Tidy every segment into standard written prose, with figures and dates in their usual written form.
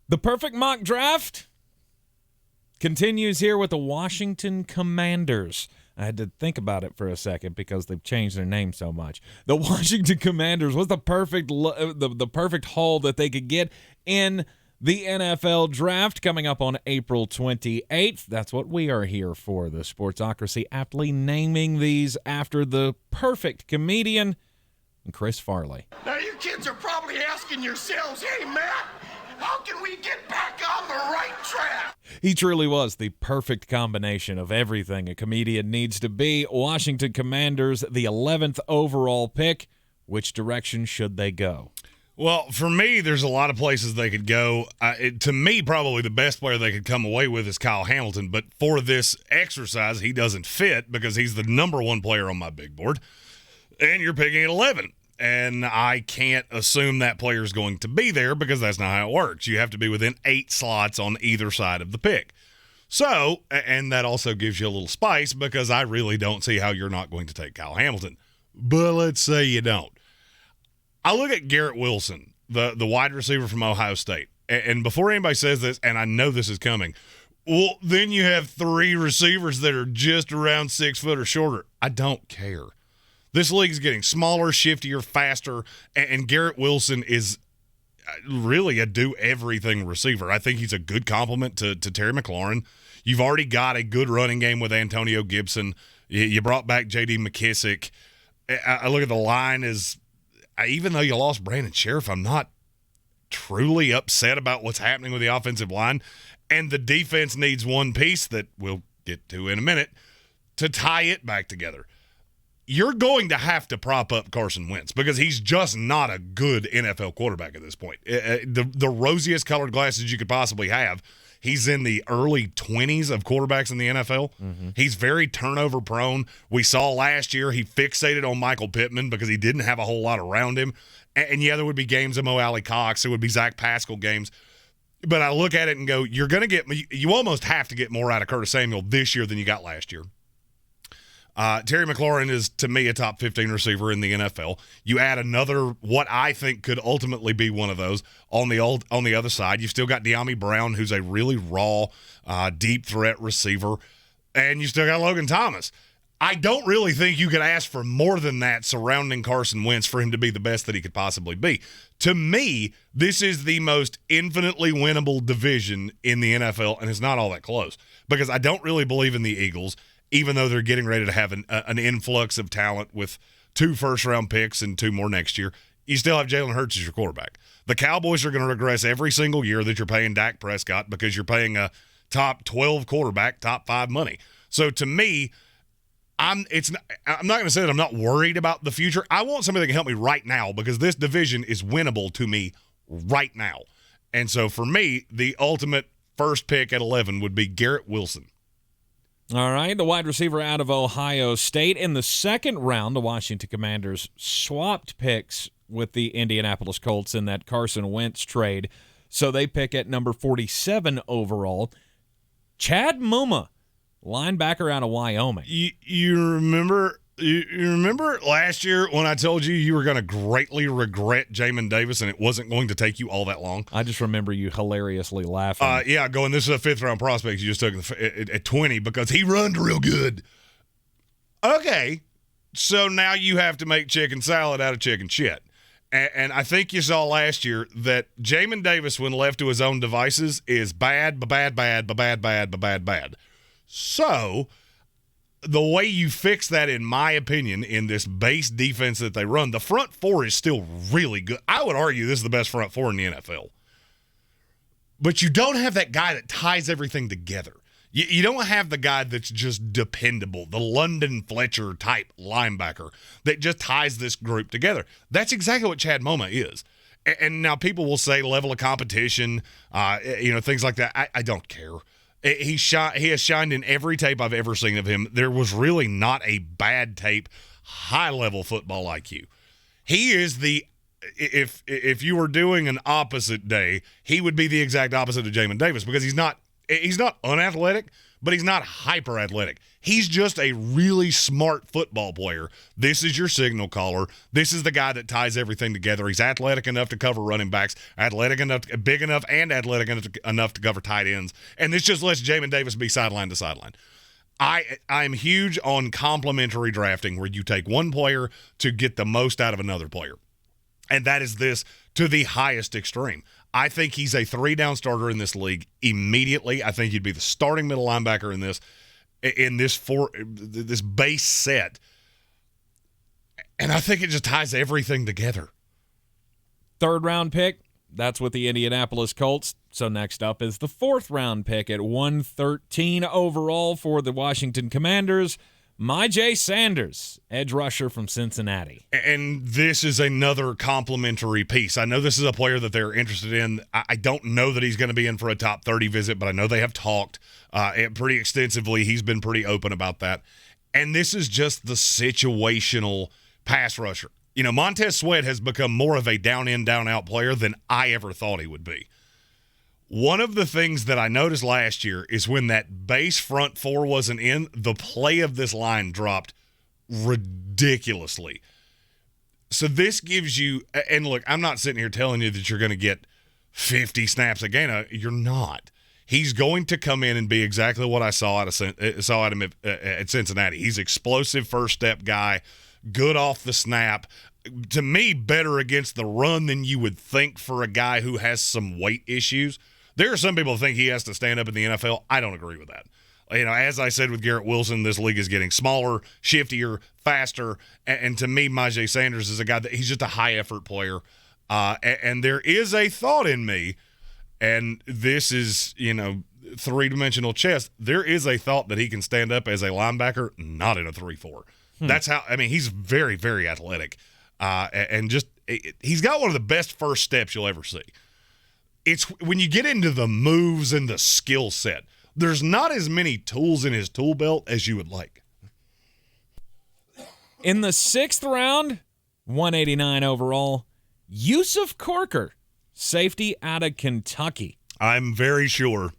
The perfect mock draft continues here with the Washington Commanders. I had to think about it for a second because they've changed their name so much. The Washington Commanders was the perfect haul that they could get in the NFL draft coming up on April 28th. That's what we are here for, the Sportsocracy, aptly naming these after the perfect comedian, Chris Farley. Now you kids are probably asking yourselves, hey, Matt, how can we get back on the right track? He truly was the perfect combination of everything a comedian needs to be. Washington Commanders, the 11th overall pick. Which direction should they go? Well, for me, there's a lot of places they could go. To me, probably the best player they could come away with is Kyle Hamilton. But for this exercise, he doesn't fit because he's the number one player on my big board. And you're picking at 11. And I can't assume that player is going to be there because that's not how it works. You have to be within 8 slots on either side of the pick. So, and that also gives you a little spice because I really don't see how you're not going to take Kyle Hamilton. But let's say you don't. I look at Garrett Wilson, the wide receiver from Ohio State. And before anybody says this, and I know this is coming, well, then you have 3 receivers that are just around 6 foot or shorter. I don't care. This league is getting smaller, shiftier, faster, and Garrett Wilson is really a do-everything receiver. I think he's a good complement to Terry McLaurin. You've already got a good running game with Antonio Gibson. You brought back J.D. McKissick. I look at the line as, even though you lost Brandon Sheriff, I'm not truly upset about what's happening with the offensive line. And the defense needs one piece that we'll get to in a minute to tie it back together. You're going to have to prop up Carson Wentz because he's just not a good NFL quarterback at this point. The rosiest colored glasses you could possibly have. He's in the early 20s of quarterbacks in the NFL. Mm-hmm. He's very turnover prone. We saw last year he fixated on Michael Pittman because he didn't have a whole lot around him. And yeah, there would be games of Mo Alley Cox. There would be Zach Pascal games. But I look at it and go, you almost have to get more out of Curtis Samuel this year than you got last year. Terry McLaurin is, to me, a top 15 receiver in the NFL. You add another, what I think could ultimately be one of those on the other side. You've still got De'Ami Brown, who's a really raw, deep threat receiver, and you still got Logan Thomas. I don't really think you could ask for more than that surrounding Carson Wentz for him to be the best that he could possibly be. To me, this is the most infinitely winnable division in the NFL, and it's not all that close because I don't really believe in the Eagles, even though they're getting ready to have an influx of talent with 2 first-round picks and 2 more next year. You still have Jalen Hurts as your quarterback. The Cowboys are going to regress every single year that you're paying Dak Prescott because you're paying a top 12 quarterback, top 5 money. So to me, I'm not going to say that I'm not worried about the future. I want somebody that can help me right now because this division is winnable to me right now. And so for me, the ultimate first pick at 11 would be Garrett Wilson. All right, the wide receiver out of Ohio State. In the second round, the Washington Commanders swapped picks with the Indianapolis Colts in that Carson Wentz trade. So they pick at number 47 overall. Chad Muma, linebacker out of Wyoming. You remember last year when I told you were going to greatly regret Jamin Davis and it wasn't going to take you all that long? I just remember you hilariously laughing. Going, this is a 5th-round prospect you just took at 20 because he runned real good. Okay, so now you have to make chicken salad out of chicken shit. And I think you saw last year that Jamin Davis, when left to his own devices, is bad. So the way you fix that, in my opinion, in this base defense that they run, the front 4 is still really good. I would argue this is the best front 4 in the NFL. But you don't have that guy that ties everything together. You don't have the guy that's just dependable, the London Fletcher type linebacker that just ties this group together. That's exactly what Chad Muma is. And now people will say level of competition, things like that. I don't care. He has shined in every tape I've ever seen of him. There was really not a bad tape, high-level football IQ. He is if you were doing an opposite day, he would be the exact opposite of Jamin Davis because he's not unathletic, but he's not hyper athletic. He's just a really smart football player. This is your signal caller. This is the guy that ties everything together. He's athletic enough to cover running backs, athletic enough, big enough, and athletic enough to cover tight ends. And this just lets Jamin Davis be sideline to sideline. I'm huge on complementary drafting, where you take one player to get the most out of another player. And that is this to the highest extreme. I think he's a 3-down starter in this league immediately. I think he'd be the starting middle linebacker in this base set. And I think it just ties everything together. 3rd round pick, that's with the Indianapolis Colts. So next up is the 4th round pick at 113 overall for the Washington Commanders. Myjai Sanders, edge rusher from Cincinnati. And this is another complimentary piece. I know this is a player that they're interested in. I don't know that he's going to be in for a top 30 visit, but I know they have talked pretty extensively. He's been pretty open about that. And this is just the situational pass rusher. You know, Montez Sweat has become more of a down-in, down-out player than I ever thought he would be. One of the things that I noticed last year is when that base front four wasn't in, the play of this line dropped ridiculously. So this gives you – and look, I'm not sitting here telling you that you're going to get 50 snaps a game. You're not. He's going to come in and be exactly what I saw out of him at Cincinnati. He's explosive first-step guy, good off the snap. To me, better against the run than you would think for a guy who has some weight issues. There are some people who think he has to stand up in the NFL. I don't agree with that. You know, as I said with Garrett Wilson, this league is getting smaller, shiftier, faster, and to me, Myjai Sanders is a guy that he's just a high-effort player. And there is a thought in me, and this is, you know, three-dimensional chess. There is a thought that he can stand up as a linebacker, not in a 3-4. That's how, I mean, he's very, very athletic. And just, he's got one of the best first steps you'll ever see. It's when you get into the moves and the skill set, there's not as many tools in his tool belt as you would like. In the 6th round, 189 overall, Yusuf Corker, safety out of Kentucky. I'm very sure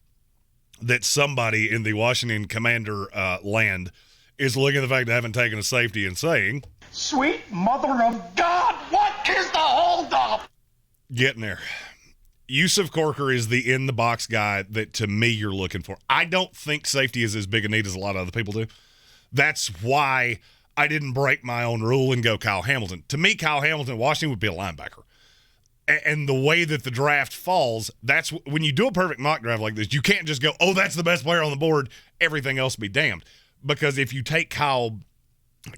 that somebody in the Washington Commander land is looking at the fact that I haven't taken a safety and saying, "Sweet mother of God, what is the holdup?" Getting there. Yusuf Corker is the in-the-box guy that, to me, you're looking for. I don't think safety is as big a need as a lot of other people do. That's why I didn't break my own rule and go Kyle Hamilton. To me, Kyle Hamilton, Washington would be a linebacker. And the way that the draft falls, that's when you do a perfect mock draft like this, you can't just go, oh, that's the best player on the board, everything else be damned. Because if you take Kyle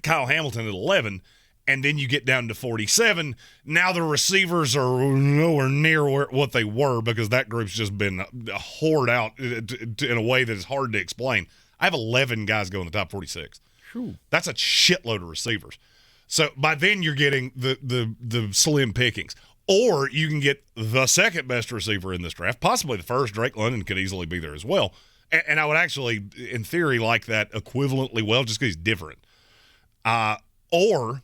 Hamilton at 11 and then you get down to 47, now the receivers are nowhere near what they were because that group's just been hoard out in a way that is hard to explain. I have 11 guys going in the top 46. Whew. That's a shitload of receivers. So by then you're getting the slim pickings. Or you can get the second best receiver in this draft, possibly the first. Drake London could easily be there as well. And I would actually, in theory, like that equivalently well just because he's different. Or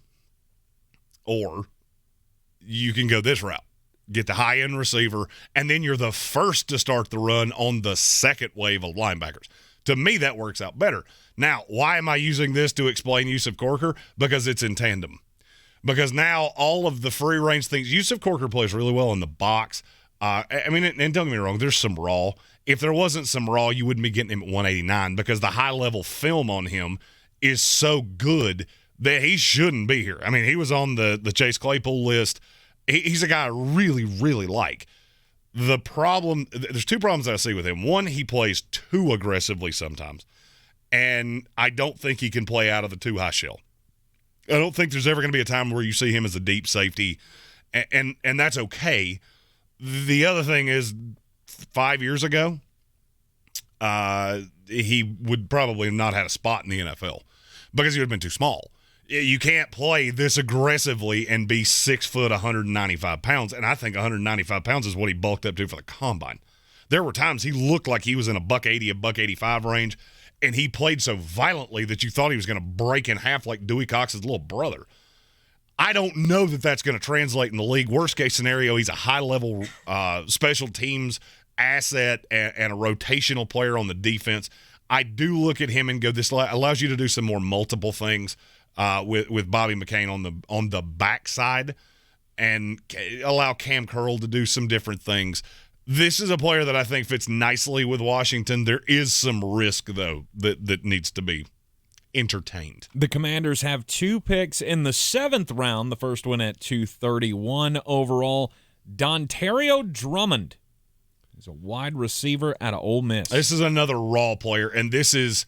you can go this route. Get the high-end receiver, and then you're the first to start the run on the second wave of linebackers. To me, that works out better. Now, why am I using this to explain Yusuf Corker? Because it's in tandem. Because now all of the free-range things, Yusuf Corker plays really well in the box. I mean, and don't get me wrong, there's some raw. If there wasn't some raw, you wouldn't be getting him at 189 because the high-level film on him is so good that he shouldn't be here. I mean, he was on the Chase Claypool list. He's a guy I really, really like. The problem, there's two problems I see with him. One, he plays too aggressively sometimes, and I don't think he can play out of the too high shell. I don't think there's ever going to be a time where you see him as a deep safety, and that's okay. The other thing is 5 years ago, he would probably not have had a spot in the NFL because he would have been too small. You can't play this aggressively and be 6 foot, 195 pounds, and I think 195 pounds is what he bulked up to for the combine. There were times he looked like he was in a $180, a $185 range, and he played so violently that you thought he was going to break in half like Dewey Cox's little brother. I don't know that that's going to translate in the league. Worst case scenario, he's a high-level special teams asset and a rotational player on the defense. I do look at him and go, this allows you to do some more multiple things with Bobby McCain on the backside and allow Cam Curl to do some different things. This is a player that I think fits nicely with Washington. There is some risk, though, that needs to be entertained. The Commanders have 2 picks in the 7th round, the first one at 231 overall. Dontario Drummond is a wide receiver out of Ole Miss. This is another raw player, and this is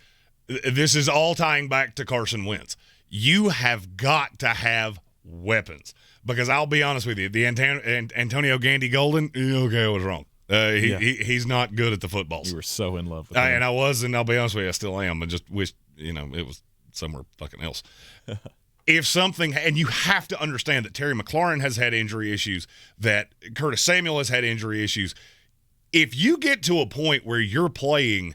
all tying back to Carson Wentz. You have got to have weapons. Because I'll be honest with you, the Antonio Gandy Golden, okay, I was wrong. He's not good at the footballs. You were so in love with him. And I was, and I'll be honest with you, I still am. I just wish, it was somewhere fucking else. If something, and you have to understand that Terry McLaurin has had injury issues, that Curtis Samuel has had injury issues. If you get to a point where you're playing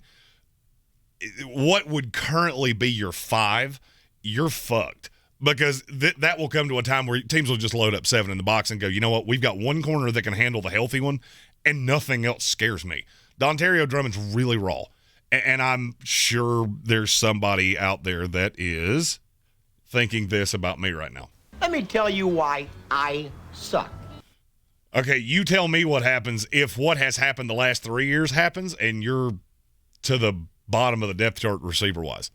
what would currently be your 5, you're fucked. Because that will come to a time where teams will just load up 7 in the box and go, you know what, we've got one corner that can handle the healthy one, and nothing else scares me. Dontario Drummond's really raw. And I'm sure there's somebody out there that is thinking this about me right now. Let me tell you why I suck. Okay, you tell me what happens if what has happened the last 3 years happens and you're to the bottom of the depth chart receiver-wise.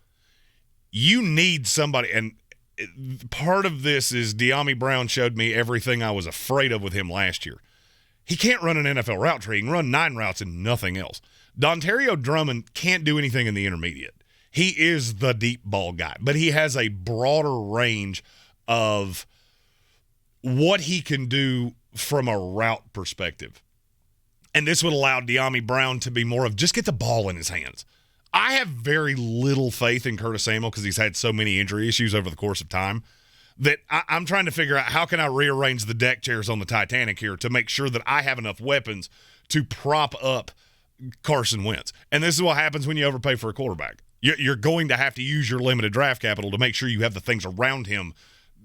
You need somebody, and part of this is De'Ami Brown showed me everything I was afraid of with him last year. He can't run an NFL route tree. He can run 9 routes and nothing else. Dontario Drummond can't do anything in the intermediate. He is the deep ball guy, but he has a broader range of what he can do from a route perspective. And this would allow De'Ami Brown to be more of just get the ball in his hands. I have very little faith in Curtis Samuel because he's had so many injury issues over the course of time that I'm trying to figure out how can I rearrange the deck chairs on the Titanic here to make sure that I have enough weapons to prop up Carson Wentz. And this is what happens when you overpay for a quarterback. You're going to have to use your limited draft capital to make sure you have the things around him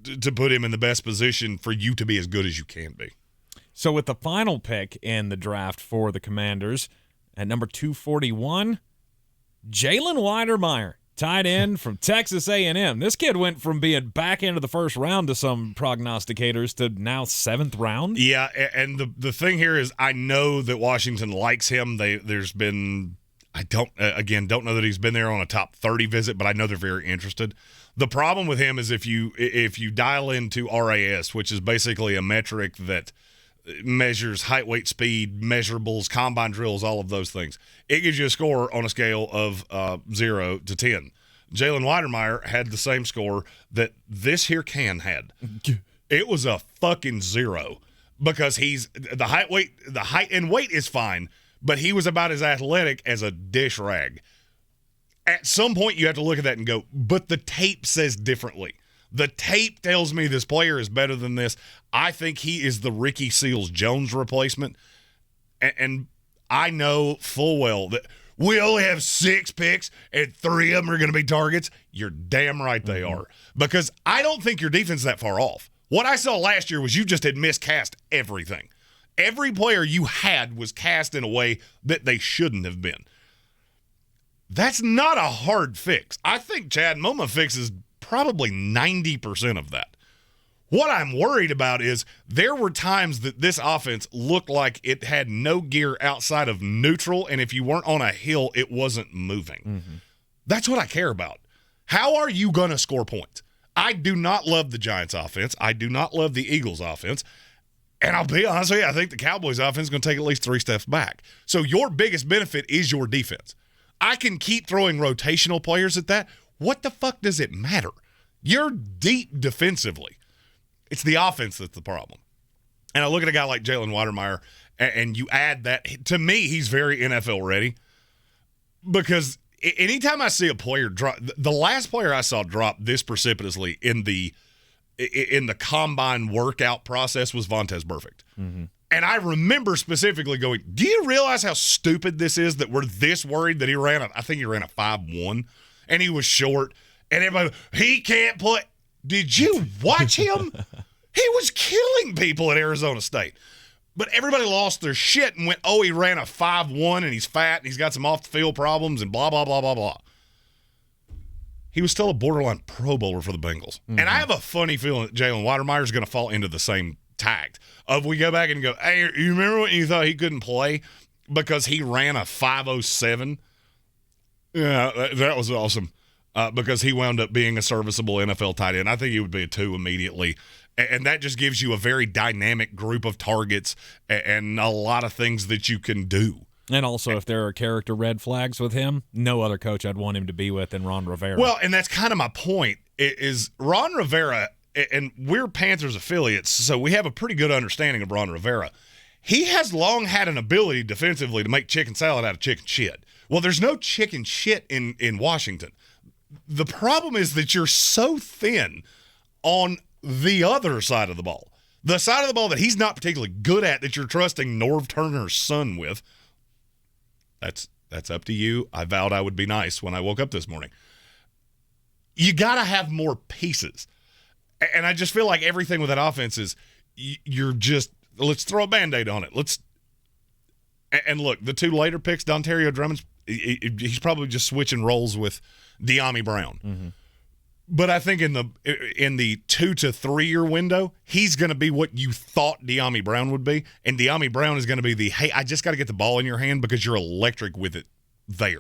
to put him in the best position for you to be as good as you can be. So with the final pick in the draft for the Commanders at number 241, Jalen Wydermyer, tight end from Texas A&M. This kid went from being back into the first round to some prognosticators to now 7th round. Yeah, and the thing here is I know that Washington likes him. There's been I don't know that he's been there on a top 30 visit, but I know they're very interested. The problem with him is if you dial into RAS, which is basically a metric that measures height, weight, speed, measurables, combine drills, all of those things. It gives you a score on a scale of 0 to 10. Jalen Wydermyer had the same score that this here can had. It was a fucking 0 because he's the height and weight is fine, but he was about as athletic as a dish rag. At some point you have to look at that and go, but the tape says differently. The tape tells me this player is better than this. I think he is the Ricky Seals-Jones replacement. And I know full well that we only have 6 picks and 3 of them are going to be targets. You're damn right they are. Because I don't think your defense is that far off. What I saw last year was you just had miscast everything. Every player you had was cast in a way that they shouldn't have been. That's not a hard fix. I think Chad Muma fixes probably 90% of that. What I'm worried about is there were times that this offense looked like it had no gear outside of neutral, and if you weren't on a hill, it wasn't moving. Mm-hmm. That's what I care about. How are you going to score points? I do not love the Giants offense. I do not love the Eagles offense. And I'll be honest with you, I think the Cowboys offense is going to take at least 3 steps back. So your biggest benefit is your defense. I can keep throwing rotational players at that. What the fuck does it matter? You're deep defensively. It's the offense that's the problem. And I look at a guy like Jalen Wydermyer, and you add that. To me, he's very NFL ready. Because anytime I see a player drop, the last player I saw drop this precipitously in the combine workout process was Vontaze Burfict. Mm-hmm. And I remember specifically going, do you realize how stupid this is that we're this worried that he ran a 5.1, and he was short, and everybody, he can't play. Did you watch him? He was killing people at Arizona State. But everybody lost their shit and went, oh, he ran a 5.1 and he's fat and he's got some off-the-field problems and blah, blah, blah, blah, blah. He was still a borderline Pro Bowler for the Bengals. Mm-hmm. And I have a funny feeling that Jalen Wydermyer is going to fall into the same tag of we go back and go, hey, you remember when you thought he couldn't play because he ran a 5.07? Yeah, that was awesome because he wound up being a serviceable NFL tight end. I think he would be a 2 immediately. And that just gives you a very dynamic group of targets and a lot of things that you can do. And also, if there are character red flags with him, no other coach I'd want him to be with than Ron Rivera. Well, and that's kind of my point, is Ron Rivera, and we're Panthers affiliates, so we have a pretty good understanding of Ron Rivera. He has long had an ability defensively to make chicken salad out of chicken shit. Well, there's no chicken shit in Washington. The problem is that you're so thin on the other side of the ball. The side of the ball that he's not particularly good at that you're trusting Norv Turner's son with. That's up to you. I vowed I would be nice when I woke up this morning. You got to have more pieces. And I just feel like everything with that offense is you're just, let's throw a Band-Aid on it. And look, the 2 later picks, Dontario, Drummond, he's probably just switching roles with Dyami Brown. Mm-hmm. But I think in the 2 to 3 year window, he's going to be what you thought Dyami Brown would be, and Dyami Brown is going to be the, hey, I just got to get the ball in your hand because you're electric with it there.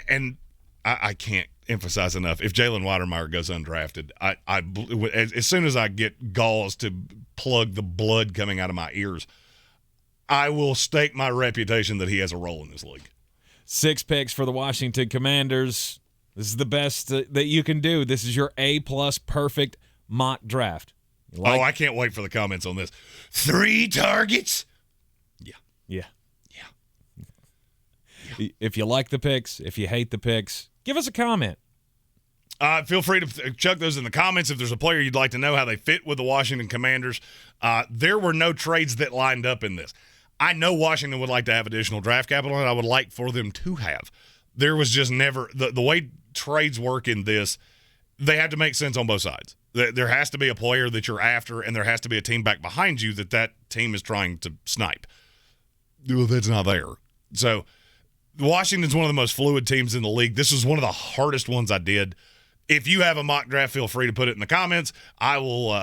And I can't emphasize enough, if Jalen Wydermyer goes undrafted, as soon as I get gauze to plug the blood coming out of my ears, I will stake my reputation that he has a role in this league. 6 picks for the Washington Commanders. This is the best that you can do. This is your A-plus perfect mock draft. I can't wait for the comments on this. 3 targets? Yeah. If you like the picks, if you hate the picks, give us a comment. Feel free to chuck those in the comments if there's a player you'd like to know how they fit with the Washington Commanders. There were no trades that lined up in this. I know Washington would like to have additional draft capital, and I would like for them to have. There was just never – the way trades work in this, they have to make sense on both sides. There has to be a player that you're after, and there has to be a team back behind you that team is trying to snipe. Well, that's not there. So Washington's one of the most fluid teams in the league. This was one of the hardest ones I did. If you have a mock draft, feel free to put it in the comments. I will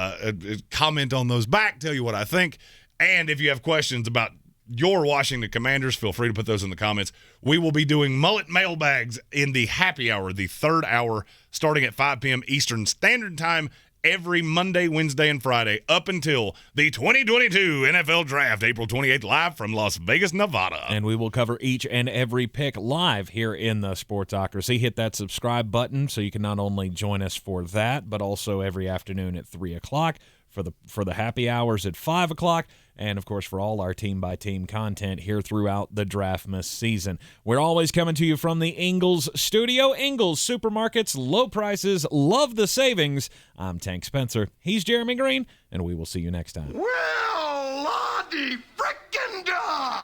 comment on those back, tell you what I think. And if you have questions about your Washington Commanders, feel free to put those in the comments. We will be doing mullet mailbags in the happy hour, the 3rd hour, starting at 5 p.m. Eastern Standard Time every Monday, Wednesday, and Friday up until the 2022 NFL Draft, April 28th, live from Las Vegas, Nevada. And we will cover each and every pick live here in the Sportsocracy. Hit that subscribe button so you can not only join us for that, but also every afternoon at 3 o'clock for the happy hours at 5 o'clock. And, of course, for all our team-by-team content here throughout the Draftmas season. We're always coming to you from the Ingles studio. Ingles Supermarkets, low prices, love the savings. I'm Tank Spencer. He's Jeremy Greene, and we will see you next time. Well, la-de-frickin' da!